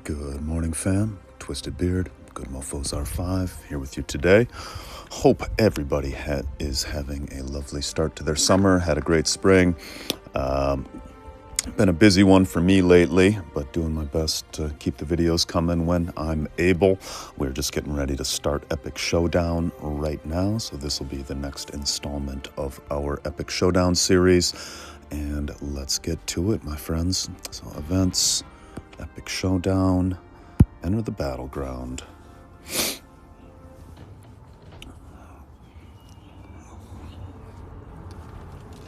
Good morning, fam. Twisted Beard, GoodMoFos R5 here with you today. Hope everybody is having a lovely start to their summer, had a great spring. Been a busy one for me lately, but doing my best to keep the videos coming when I'm able. We're just getting ready to start Epic Showdown right now, so this will be the next installment of our Epic Showdown series. And let's get to it, my friends. So events, Epic Showdown, enter the battleground.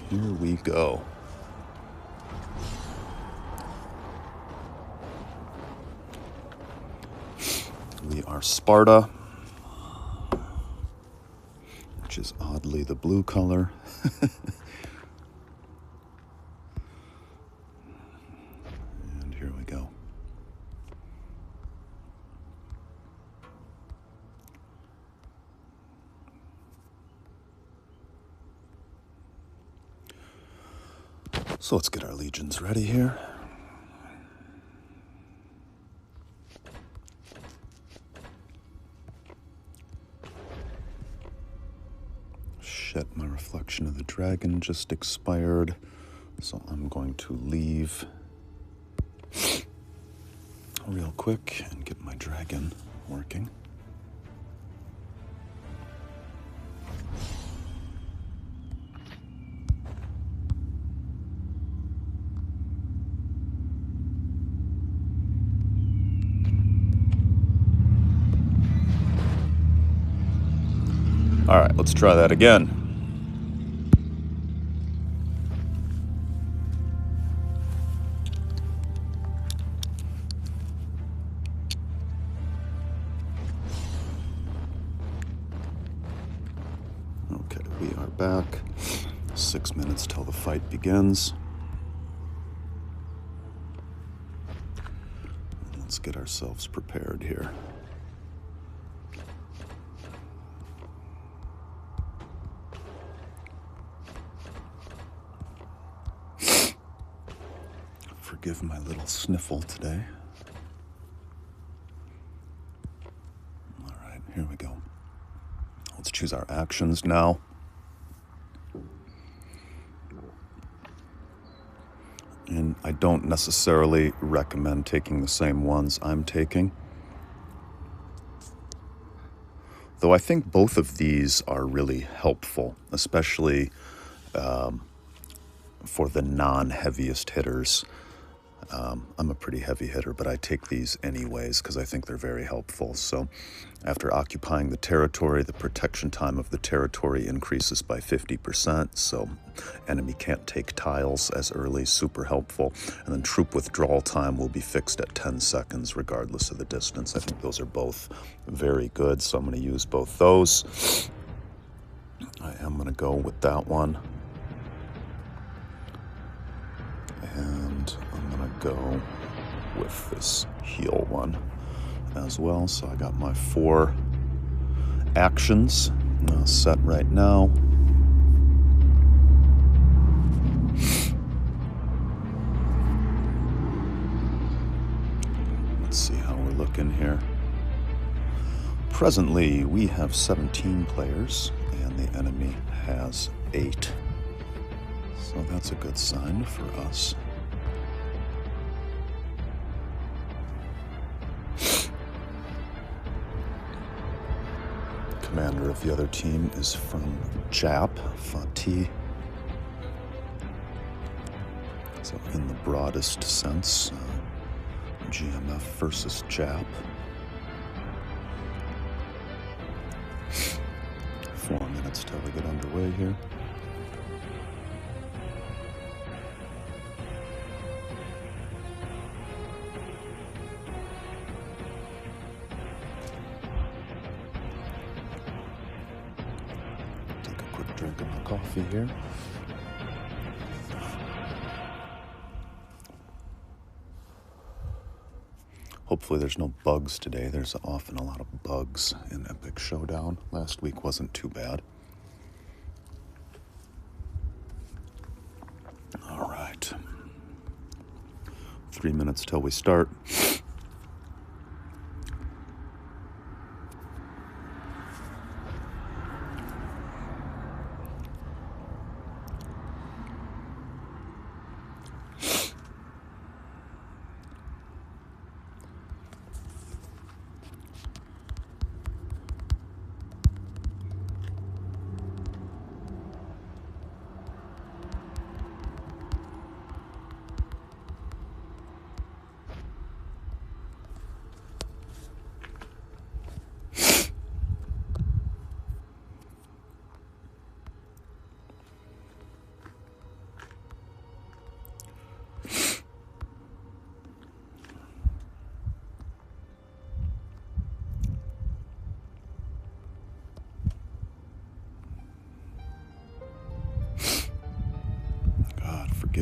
Here we go. We are Sparta, which is oddly the blue color. And here we go. So let's get our legions ready here. Shit, my reflection of the dragon just expired, so I'm going to leave real quick and get my dragon working. All right, let's try that again. Okay, we are back. 6 minutes till the fight begins. Let's get ourselves prepared here. Forgive my little sniffle today. All right, here we go. Let's choose our actions now. And I don't necessarily recommend taking the same ones I'm taking, though I think both of these are really helpful, especially for the non-heaviest hitters. I'm a pretty heavy hitter, but I take these anyways because I think they're very helpful. So after occupying the territory, the protection time of the territory increases by 50%, so enemy can't take tiles as early, super helpful. And then troop withdrawal time will be fixed at 10 seconds regardless of the distance. I think those are both very good, so I'm going to use both those. I am going to go with that one. And I'm gonna go with this heal one as well. So I got my 4 actions set right now. Let's see how we're looking here. Presently, we have 17 players and the enemy has 8. So that's a good sign for us. Commander of the other team is from JAP, Fatih. So in the broadest sense, GmF versus JAP. 4 minutes till we get underway here. Drink of my coffee here. Hopefully there's no bugs today. There's often a lot of bugs in Epic Showdown. Last week wasn't too bad. All right. 3 minutes till we start.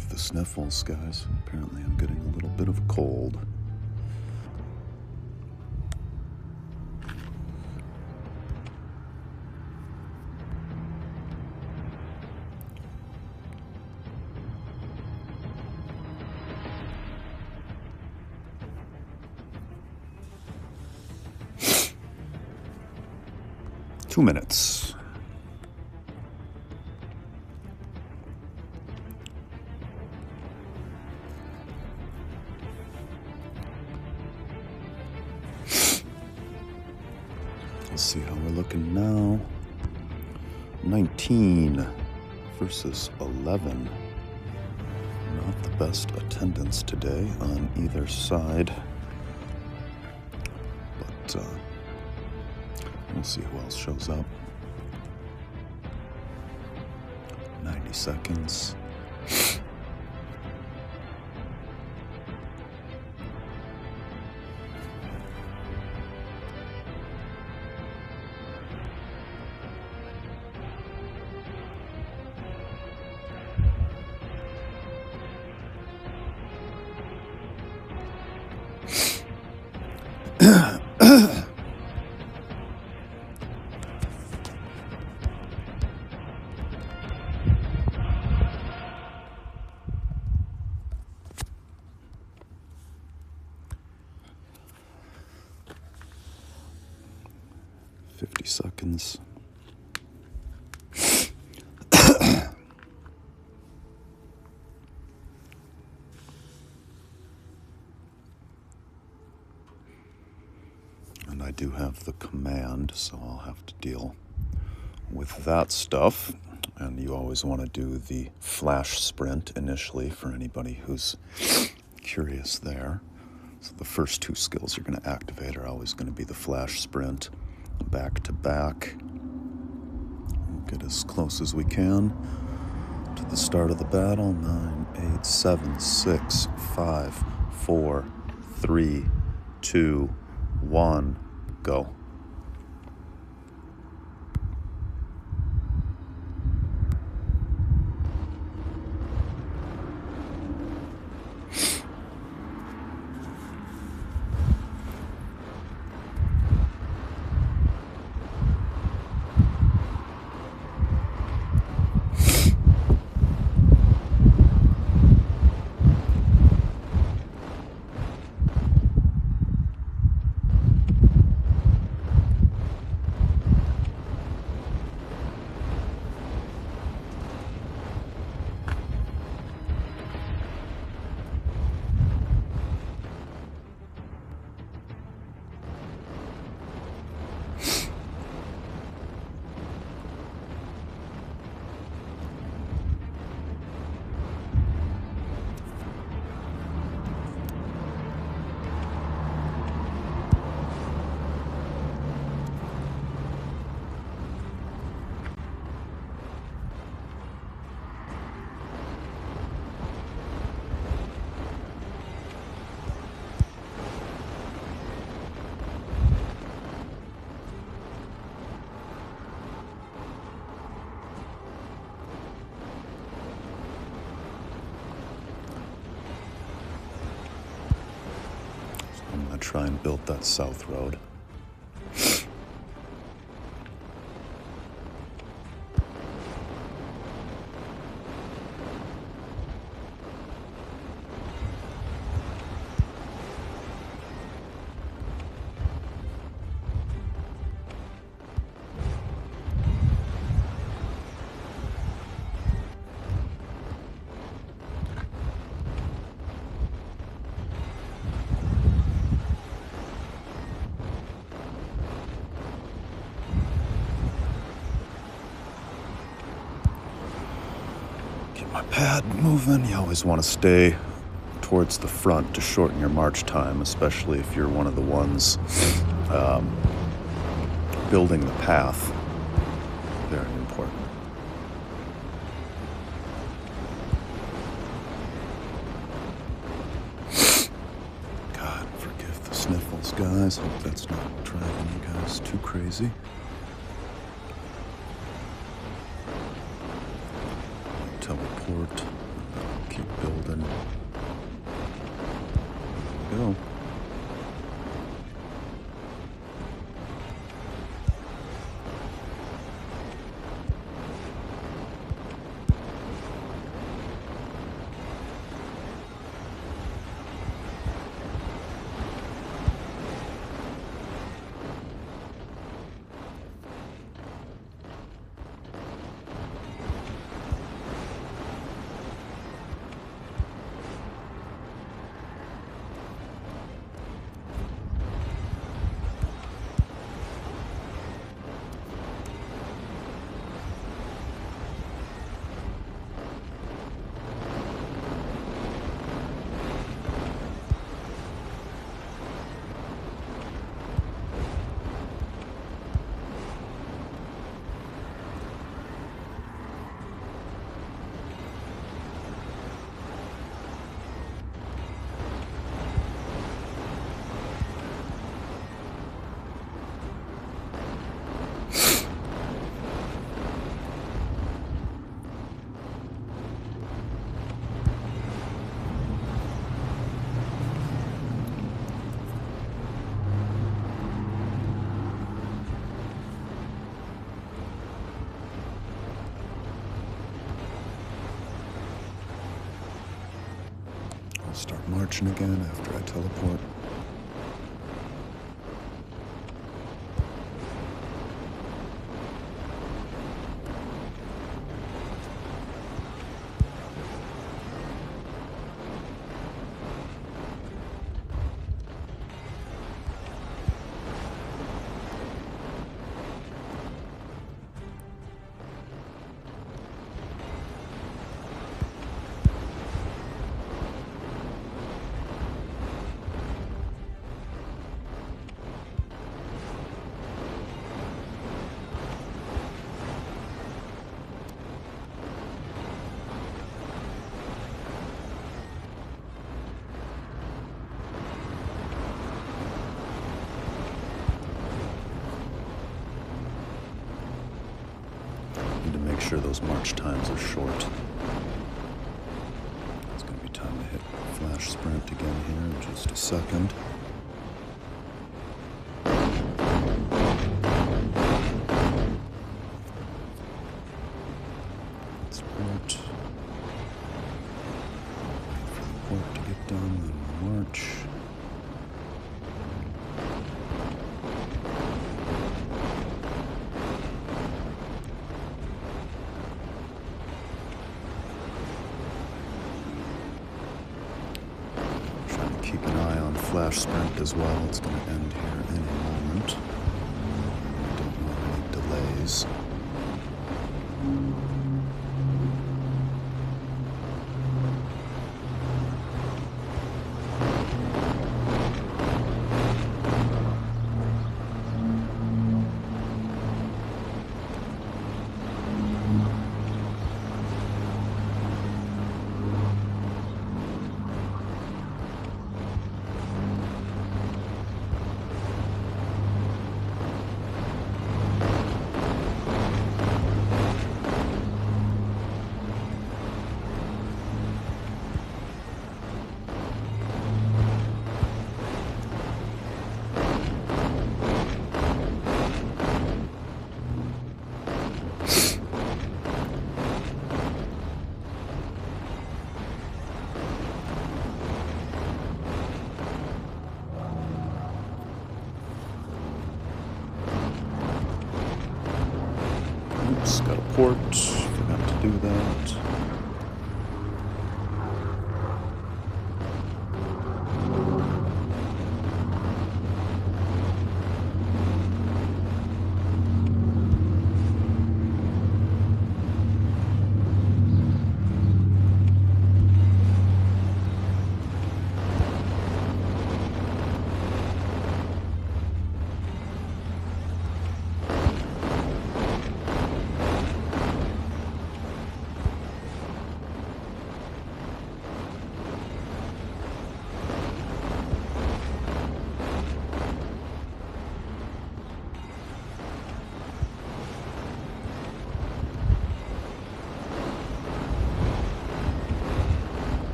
Forgive the sniffles, guys. Apparently I'm getting a little bit of a cold. Two minutes. Let's see how we're looking now. 19 versus 11. Not the best attendance today on either side. But we'll see who else shows up. 90 seconds. Seconds. And I do have the command, so I'll have to deal with that stuff. And you always want to do the flash sprint initially for anybody who's curious there. So the first two skills you're going to activate are always going to be the flash sprint. Back to back. We'll get as close as we can to the start of the battle. 9, 8, 7, 6, 5, 4, 3, 2, 1, go. I'm going to try and build that south road. My pad moving. You always want to stay towards the front to shorten your march time, especially if you're one of the ones building the path. Very important. God, forgive the sniffles, guys. Hope that's not driving you guys too crazy. Teleport. Keep marching again after I teleport. Make sure those march times are short. It's going to be time to hit flash sprint again here in just a second. Sprint. Wait for the port to get done, then we'll march. Keep an eye on flash sprint as well. It's going to end here any moment. I don't want any delays. Oops, got a port. Forgot to do that.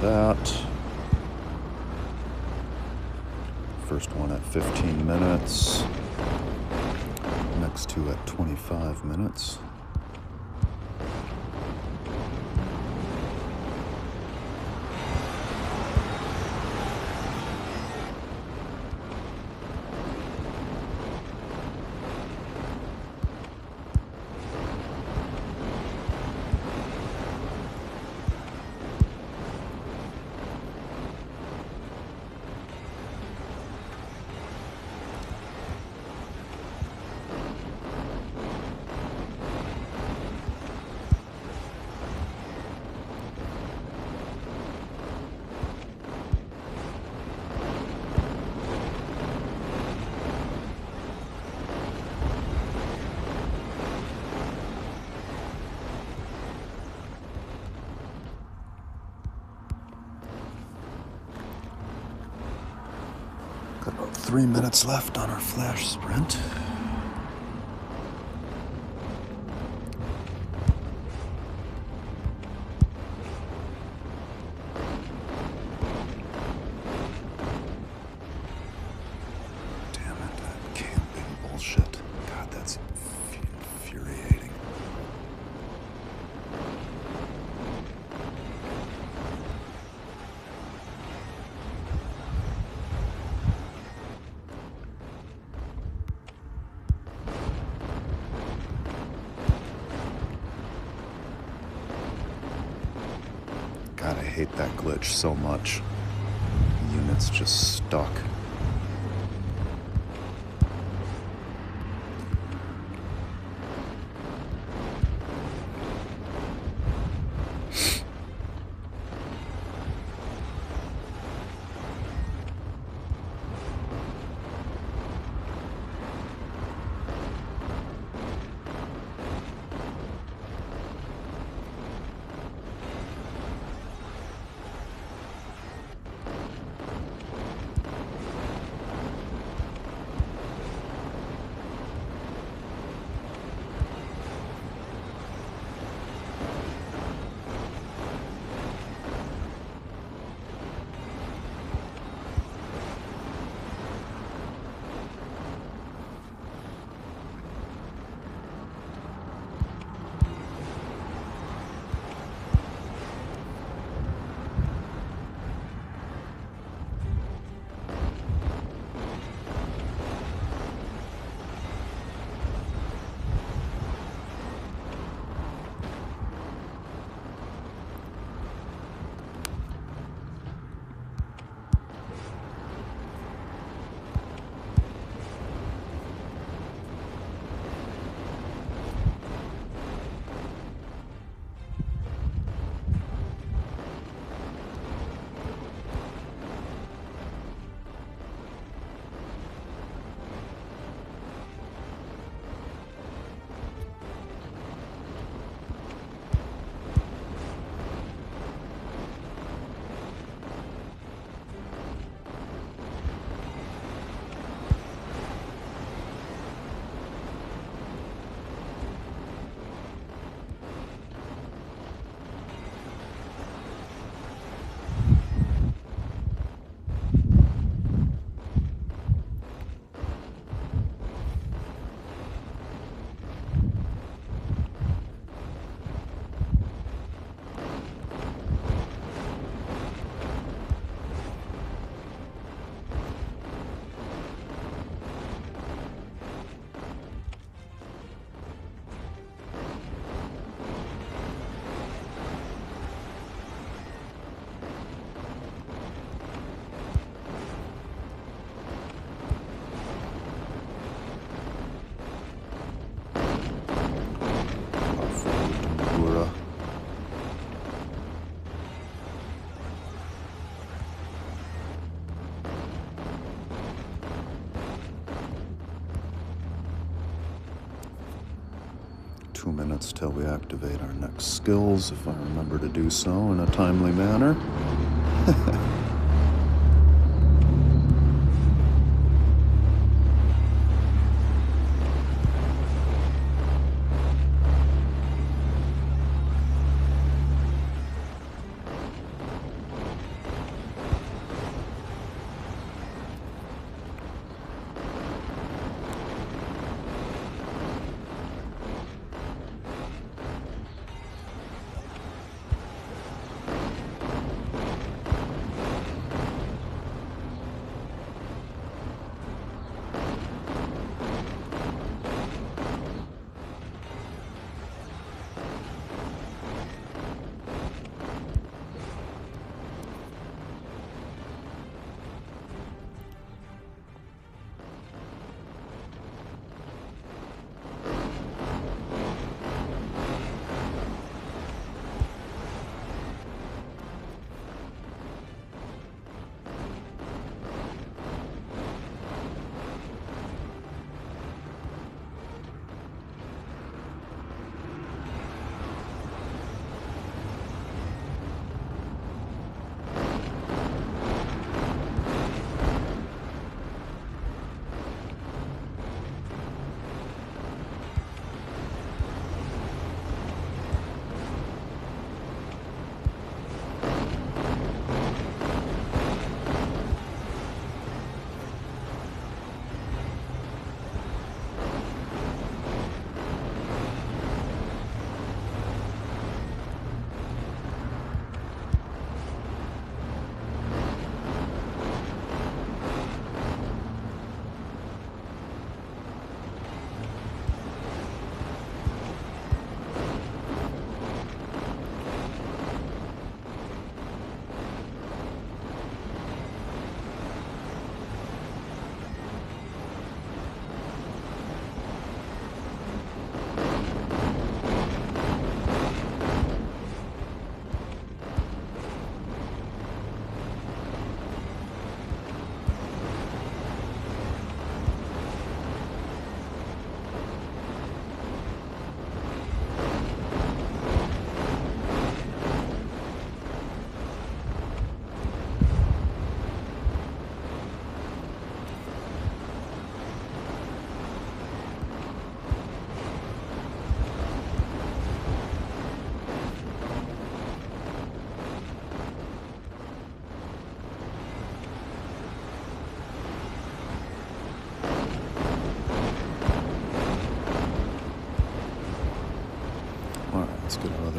That. First one at 15 minutes. Next two at 25 minutes. 3 minutes left on our flash sprint. Damn it, that camping bullshit. God, that's infuriating. God, I hate that glitch so much. The unit's just stuck. Minutes till we activate our next skills, if I remember to do so in a timely manner.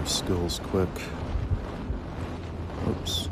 some skills quick. Oops.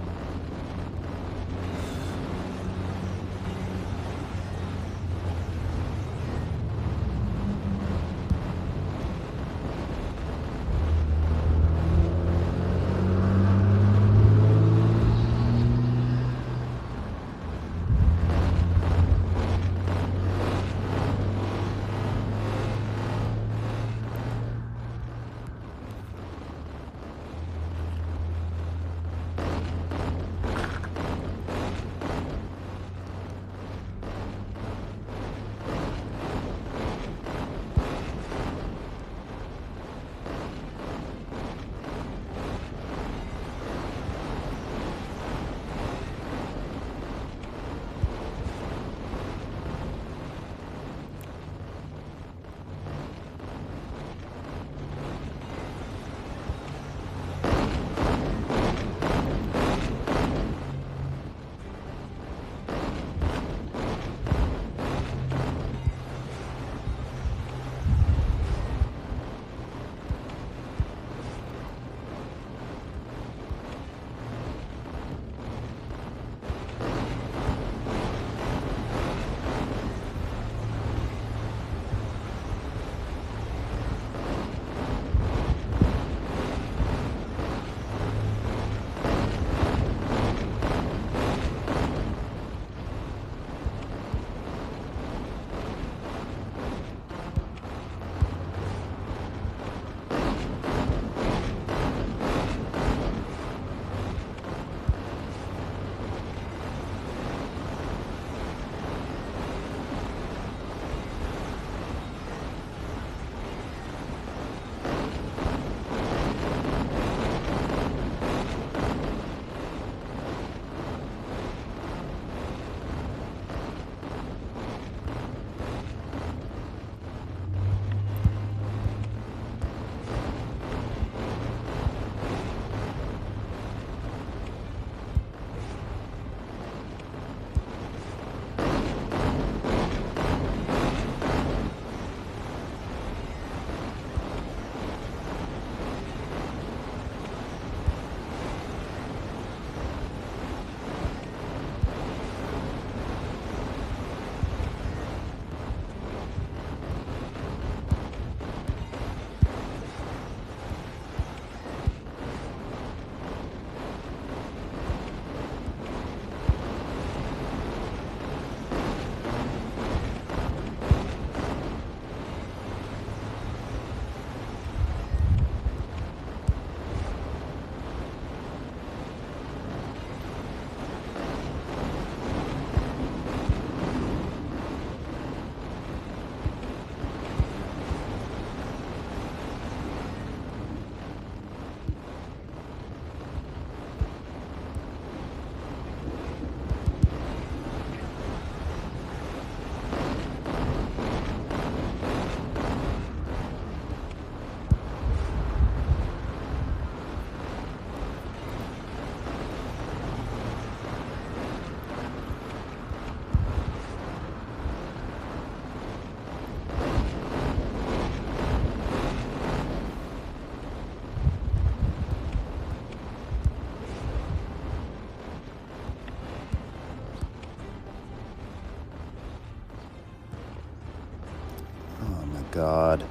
God.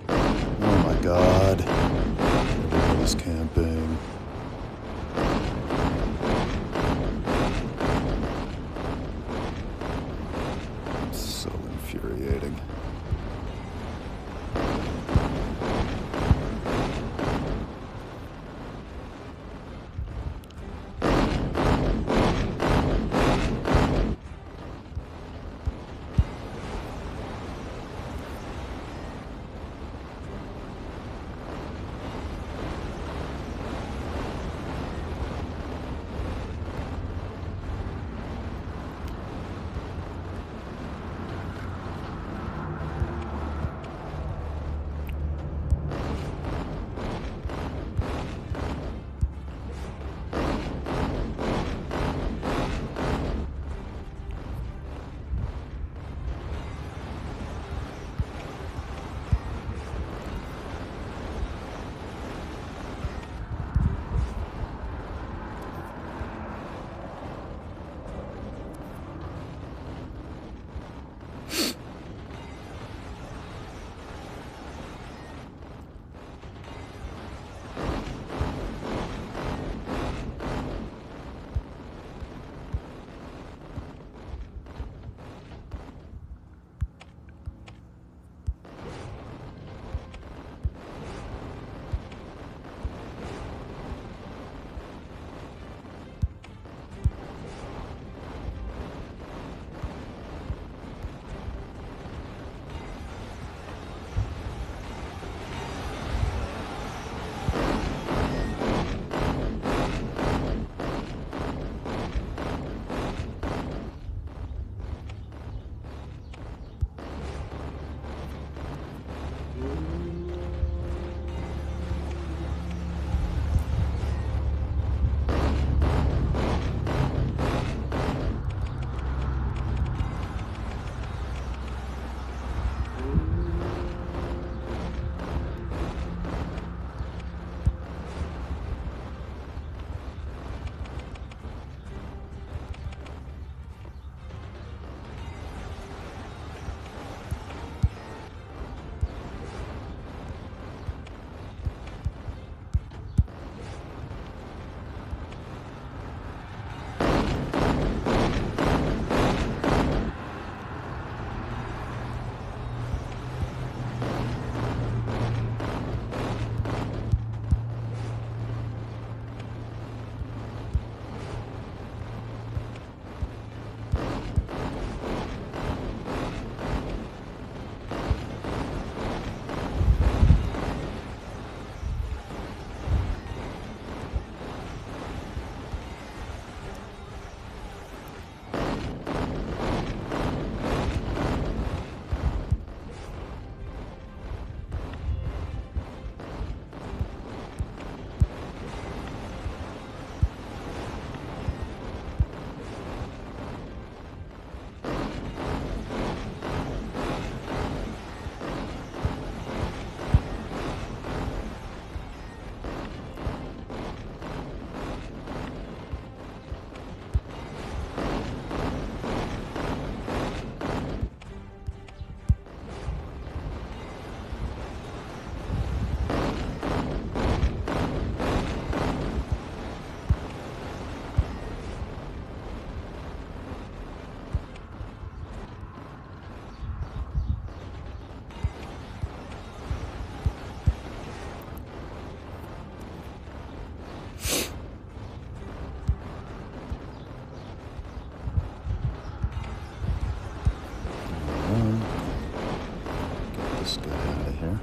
Oh my God. Everybody's camping. It's so infuriating. Just get out of here.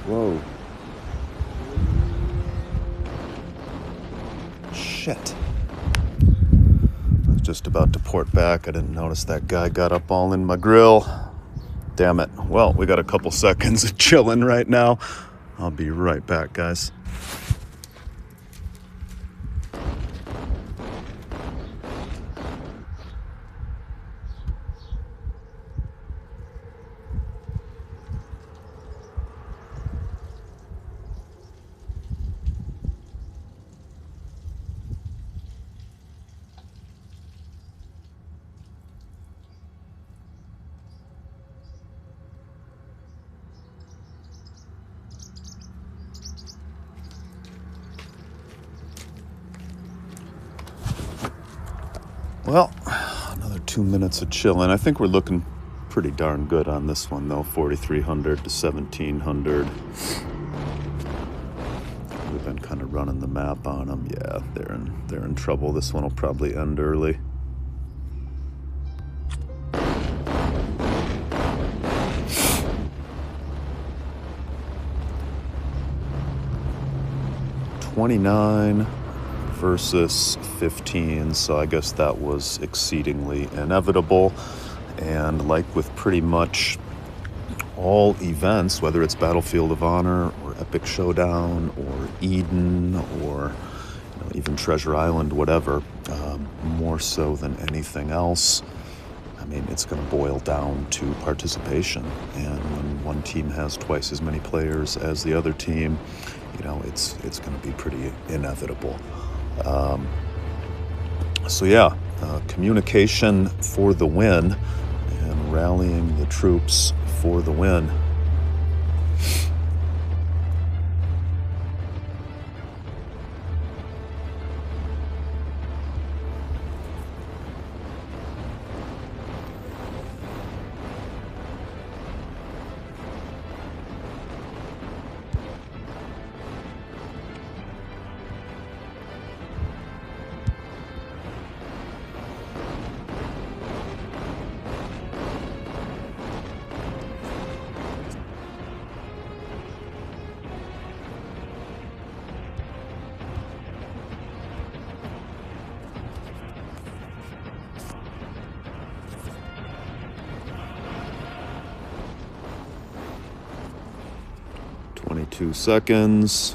Whoa. Shit. I was just about to port back. I didn't notice that guy got up all in my grill. Damn it. Well, we got a couple seconds of chilling right now. I'll be right back, guys. Well, another 2 minutes of chilling. I think we're looking pretty darn good on this one, though. 4,300 to 1,700. We've been kind of running the map on them. Yeah, they're in trouble. This one will probably end early. $29 versus 15, so I guess that was exceedingly inevitable. And like with pretty much all events, whether it's Battlefield of Honor or Epic Showdown or Eden or even Treasure Island, whatever, more so than anything else, I mean, it's going to boil down to participation. And when one team has twice as many players as the other team, it's going to be pretty inevitable. So yeah, communication for the win and rallying the troops for the win. Two seconds.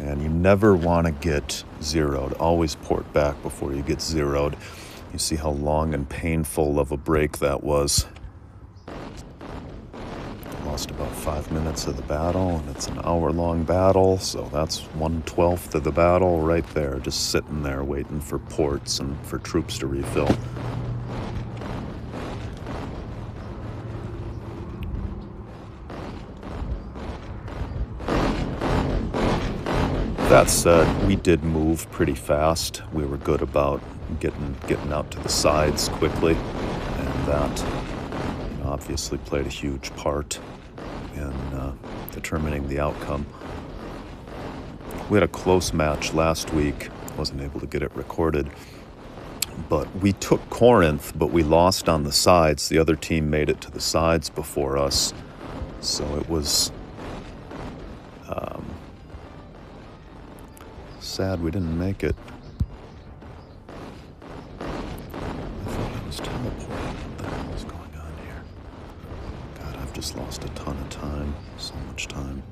And you never want to get zeroed. Always port back before you get zeroed. You see how long and painful of a break that was. Lost about 5 minutes of the battle, and it's an hour-long battle, so that's 1/12 of the battle right there, just sitting there waiting for ports and for troops to refill. That said, we did move pretty fast. We were good about getting out to the sides quickly, and that obviously played a huge part in determining the outcome. We had a close match last week. Wasn't able to get it recorded, but we took Corinth, but we lost on the sides. The other team made it to the sides before us, so it was sad we didn't make it. I thought I was teleporting. What the hell is going on here? God, I've just lost a ton of time. So much time.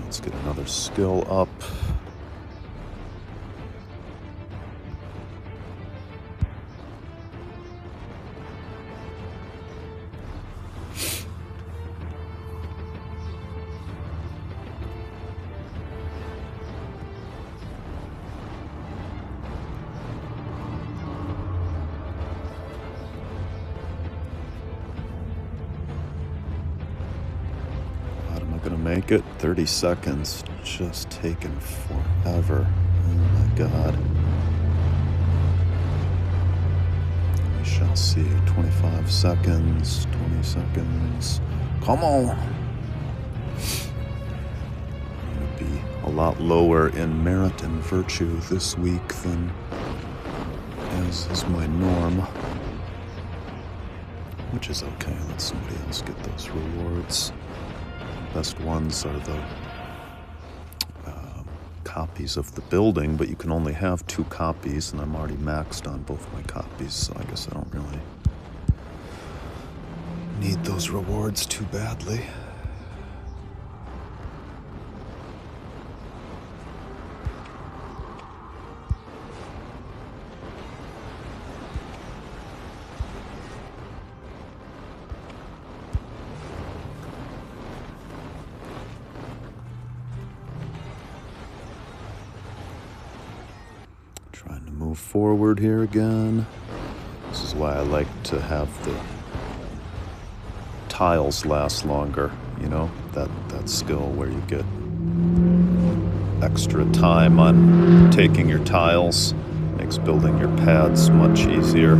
Let's get another skill up. Gonna make it. 30 seconds, just taking forever. Oh my God. We shall see. 25 seconds, 20 seconds. Come on. I'm gonna be a lot lower in merit and virtue this week than as is my norm, which is okay. Let somebody else get those rewards. Best ones are the copies of the building, but you can only have 2 copies, and I'm already maxed on both my copies, so I guess I don't really need those rewards too badly. Trying to move forward here again. This is why I like to have the tiles last longer, you know, that skill where you get extra time on taking your tiles. Makes building your pads much easier.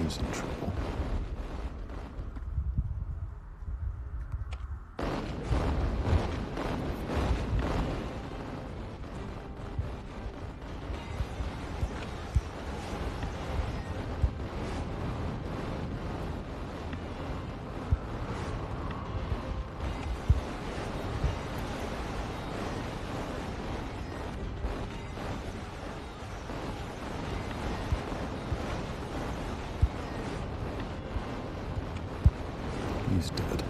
He's in trouble. He's dead.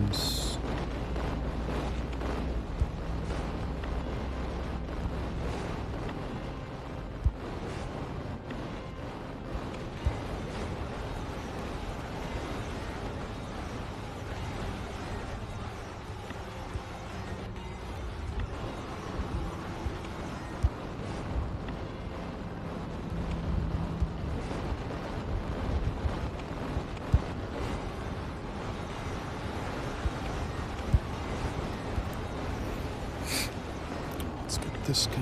Nice. Let's get this guy.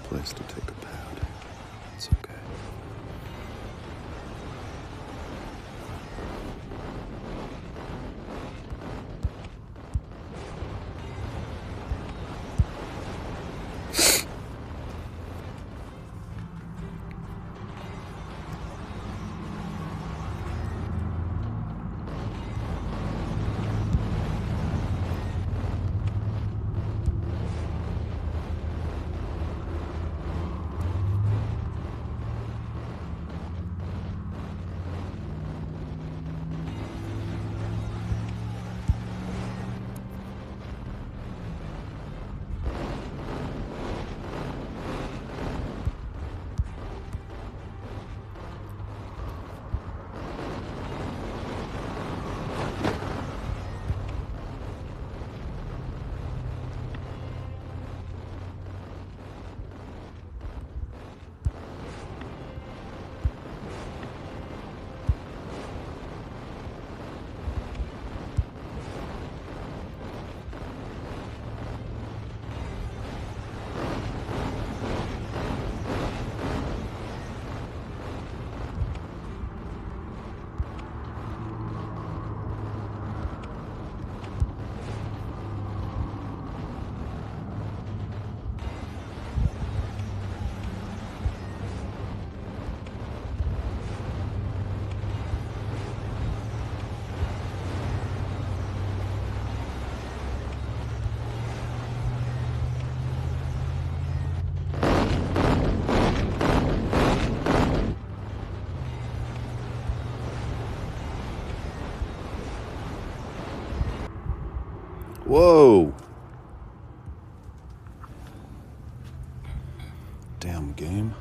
place to take a pad. It's okay. Whoa! Damn game.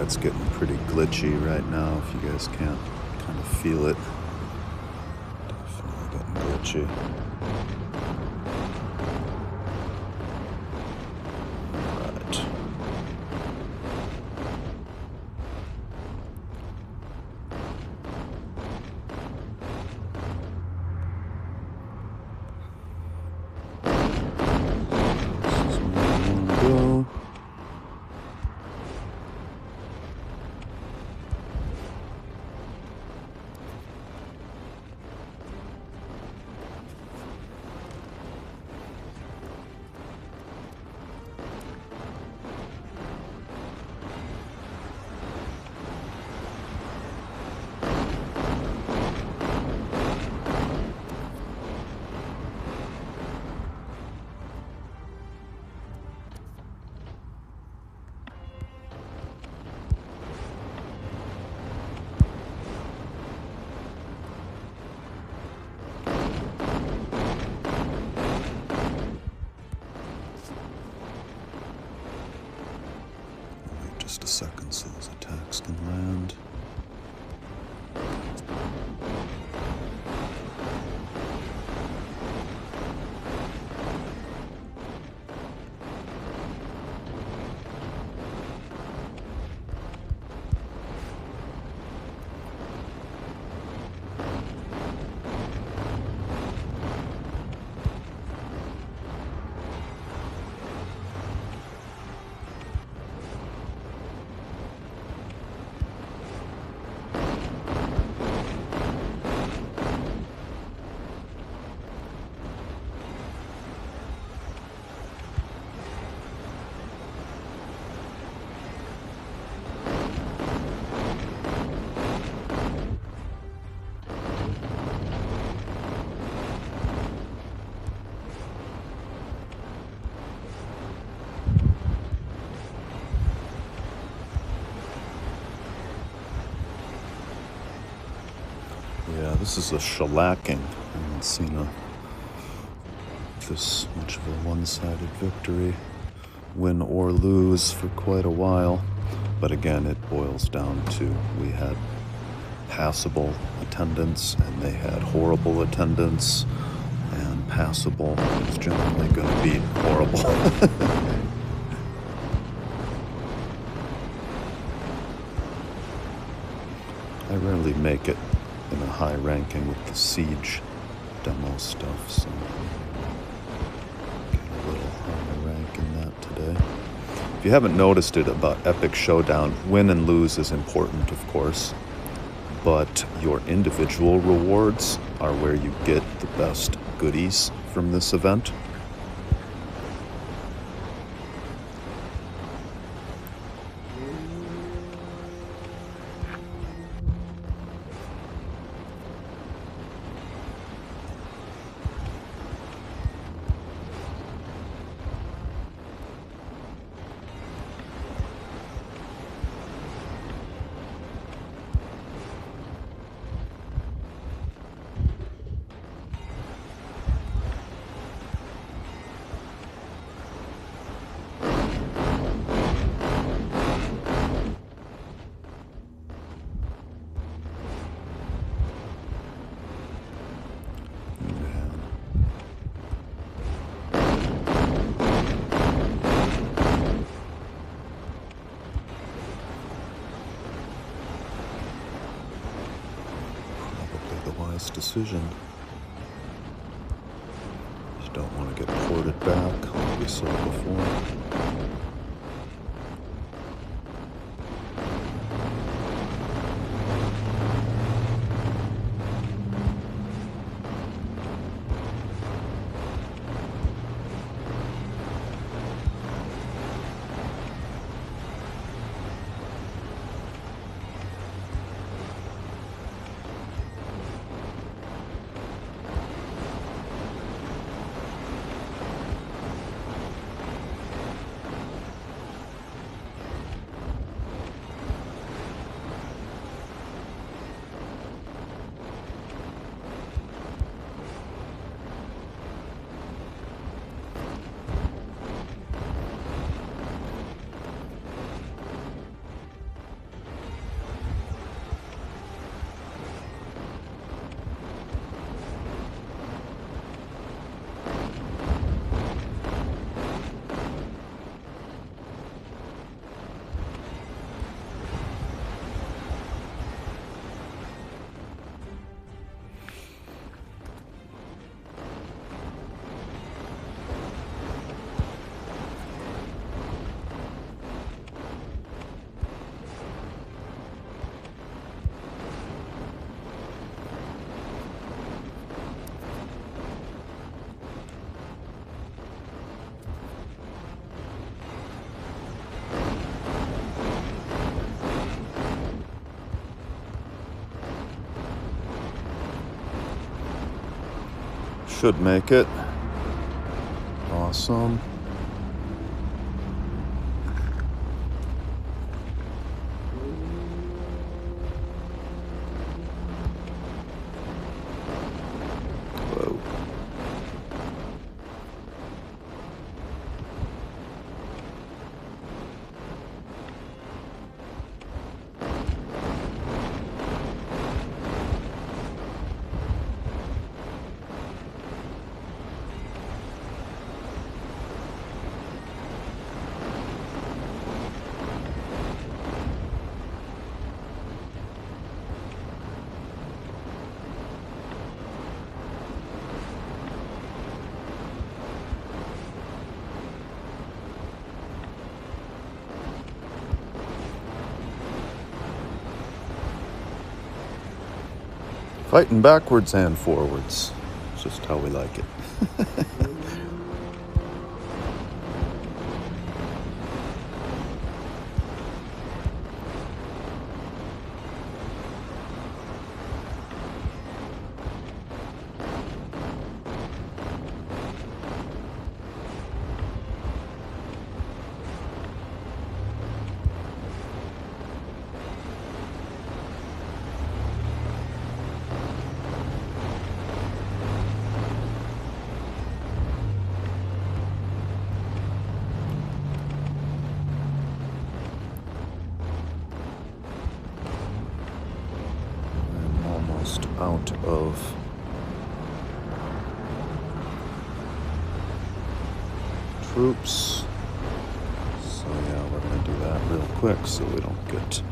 It's getting pretty glitchy right now, if you guys can't kind of feel it. Definitely getting glitchy. Right. This is where I want to go. Just a second so those attacks can land. This is a shellacking. I haven't seen this much of a one-sided victory, win or lose, for quite a while. But again, it boils down to we had passable attendance and they had horrible attendance, and passable is generally going to beat horrible. I rarely make it in a high ranking with the Siege demo stuff, so get a little higher rank in that today. If you haven't noticed it about Epic Showdown, win and lose is important, of course, but your individual rewards are where you get the best goodies from this event. Decision. You don't want to get ported back like we saw before. Should make it. Awesome. Whoa. Fighting backwards and forwards. It's just how we like it. out of troops. So yeah, we're gonna do that real quick so we don't get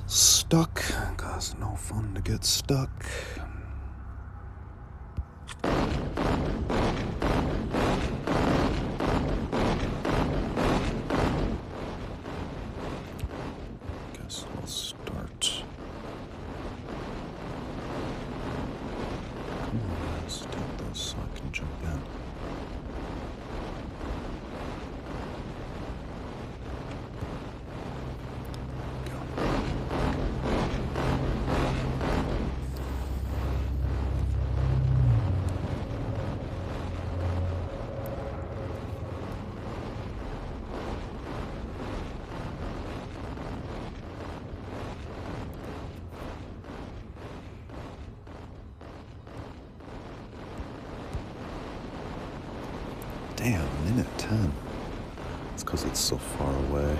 stuck, cause no fun to get stuck. Guess I'll start. Come on, guys, take those so I can jump in. Damn, minute 10. It's because it's so far away.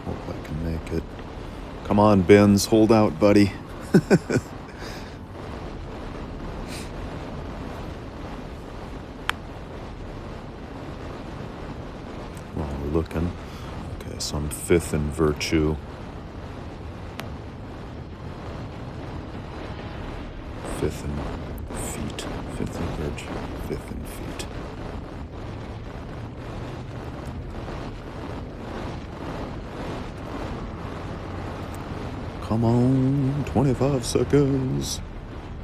Hope I can make it. Come on, Bins, hold out, buddy. While we're looking. Okay, so I'm 5th in virtue. 5th in feet. 5th in virtue. 5th in feet. Come on, 25 seconds.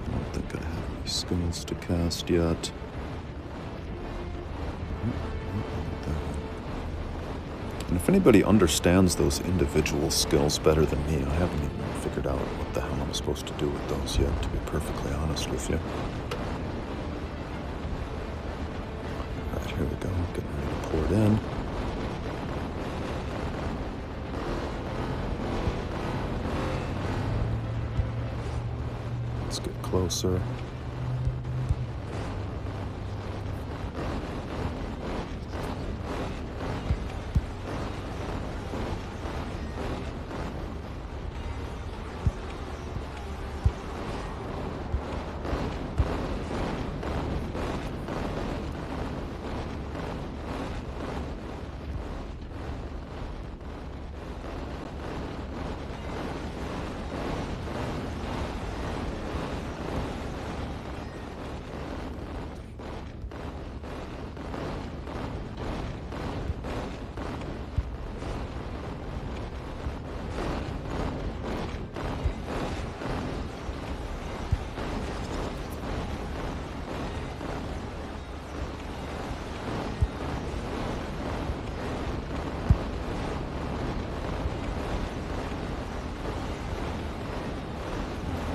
I don't think I have any skills to cast yet. And if anybody understands those individual skills better than me, I haven't even figured out what the hell I'm supposed to do with those yet, to be perfectly honest with you. All right, here we go. Getting ready to pour it in. Let's get closer.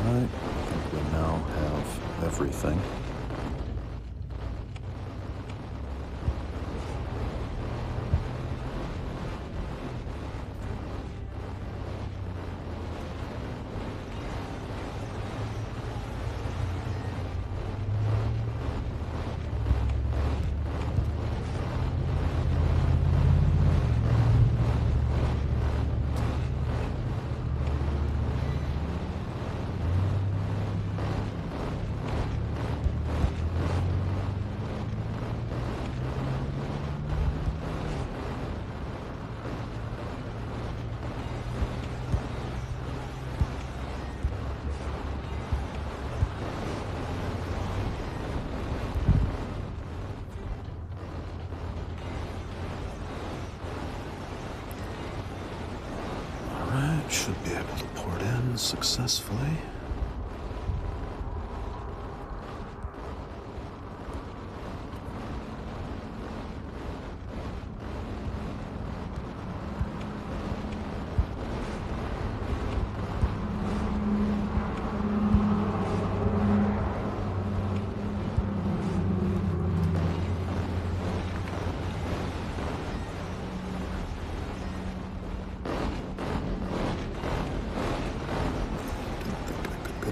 Alright, I think we now have everything. Should be able to pour it in successfully.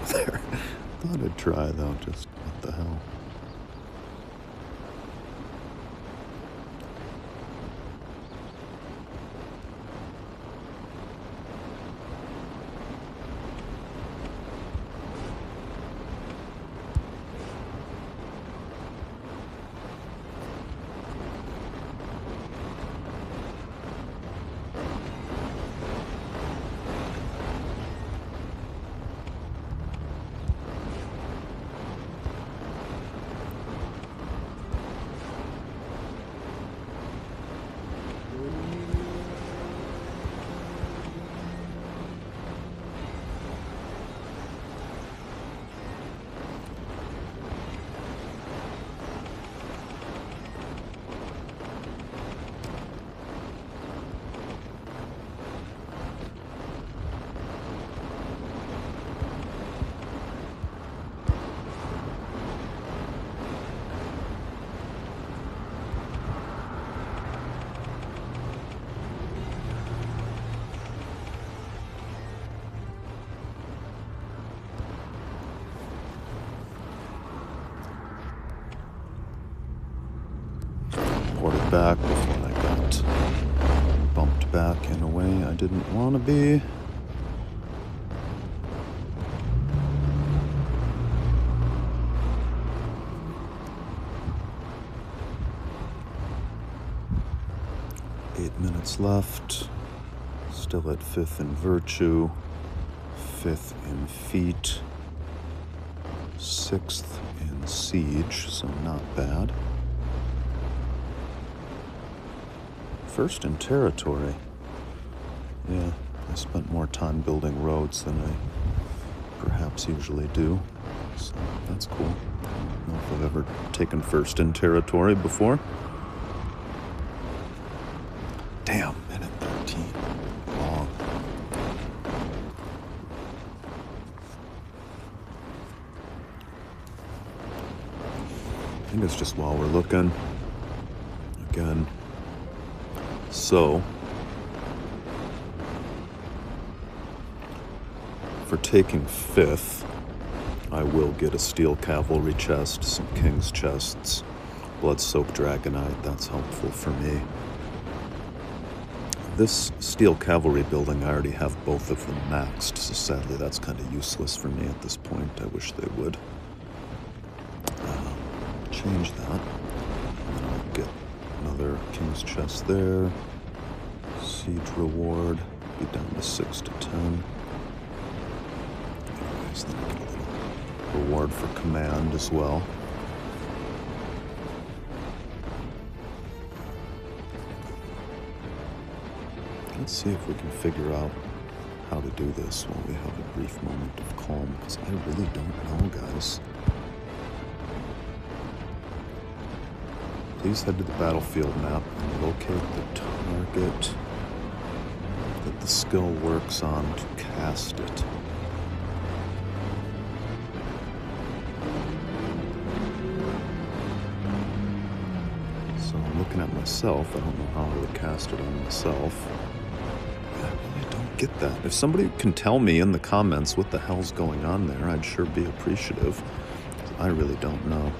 There. Thought I'd try though, just what the hell. back before I got bumped back in a way I didn't want to be. Left, still at 5th in virtue, 5th in feet, 6th in siege, so not bad. 1st in territory. Yeah, I spent more time building roads than I perhaps usually do, so that's cool. I don't know if I've ever taken 1st in territory before. Damn, minute 13. Long. I think it's just while we're looking. Again. So, for taking 5th, I will get a steel cavalry chest, some king's chests, blood-soaked dragonite. That's helpful for me. This steel cavalry building, I already have both of them maxed, so sadly that's kind of useless for me at this point. I wish they would change that. And then I'll get another king's chest there. Siege reward, be down to 6 to 10. Anyways, then I get a little reward for command as well. Let's see if we can figure out how to do this while we have a brief moment of calm, because I really don't know, guys. Please head to the battlefield map and locate the target that the skill works on to cast it. So I'm looking at myself. I don't know how I would cast it on myself. I don't get that. If somebody can tell me in the comments what the hell's going on there, I'd sure be appreciative. I really don't know.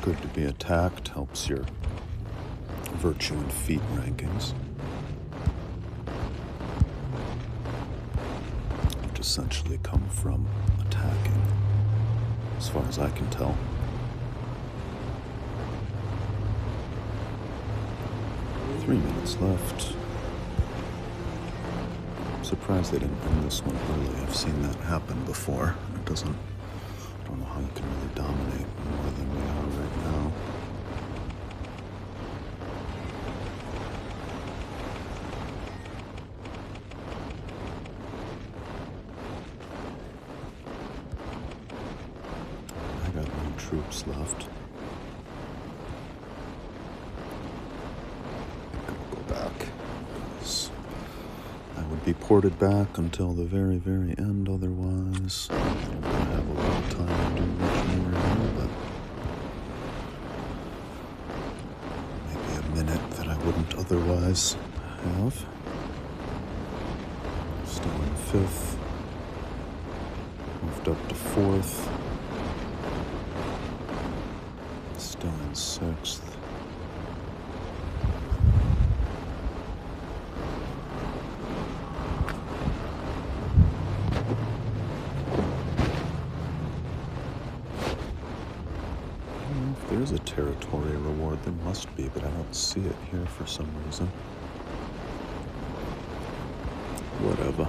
Good to be attacked, helps your virtue and feat rankings, which essentially come from attacking, as far as I can tell. Three minutes left. I'm surprised they didn't end this one early. I've seen that happen before. It doesn't. I don't know how you can really dominate more than we are right now. I got no troops left. I'll go back. I would be ported back until the very, very end otherwise. I don't have a lot of time to do much more here, but maybe a minute that I wouldn't otherwise have. Still in 5th. Moved up to 4th. Still in 6th. There's a territory reward. There must be, but I don't see it here for some reason. Whatever.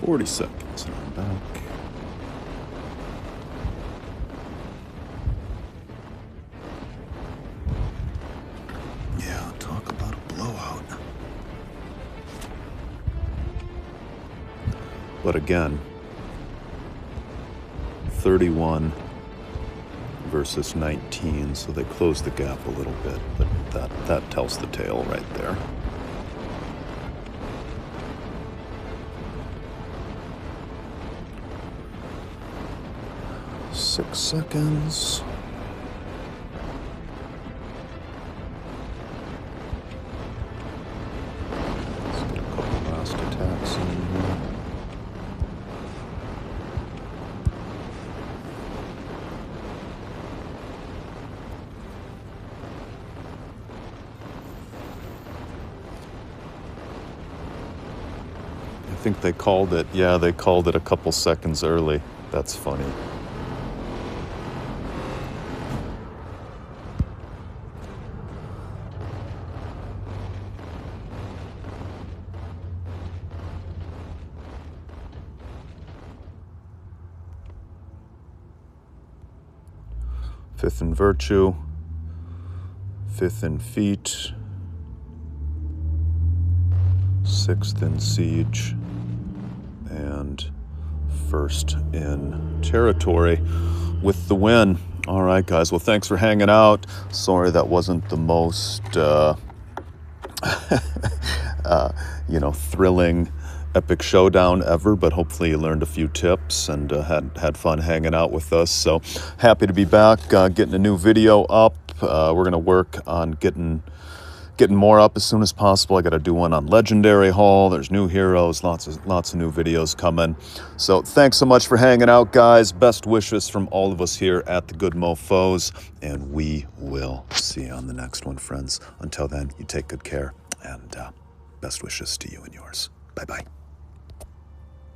"40 seconds and I'm back." Yeah, talk about a blowout. But again, 31 versus 19, so they closed the gap a little bit, but that tells the tale right there. Six seconds. Let's get a couple last attacks in here. I think they called it. Yeah, they called it a couple seconds early. That's funny. Fifth in virtue, fifth in feat, sixth in siege, and first in territory with the win. All right, guys. Well, thanks for hanging out. Sorry that wasn't the most, thrilling Epic Showdown ever, but hopefully you learned a few tips and had fun hanging out with us. So happy to be back, getting a new video up. We're gonna work on getting more up as soon as possible. I got to do one on Legendary Hall. There's new heroes, lots of new videos coming. So thanks so much for hanging out, guys. Best wishes from all of us here at the GoodMoFos, and we will see you on the next one, friends. Until then, you take good care, and best wishes to you and yours. Bye-bye.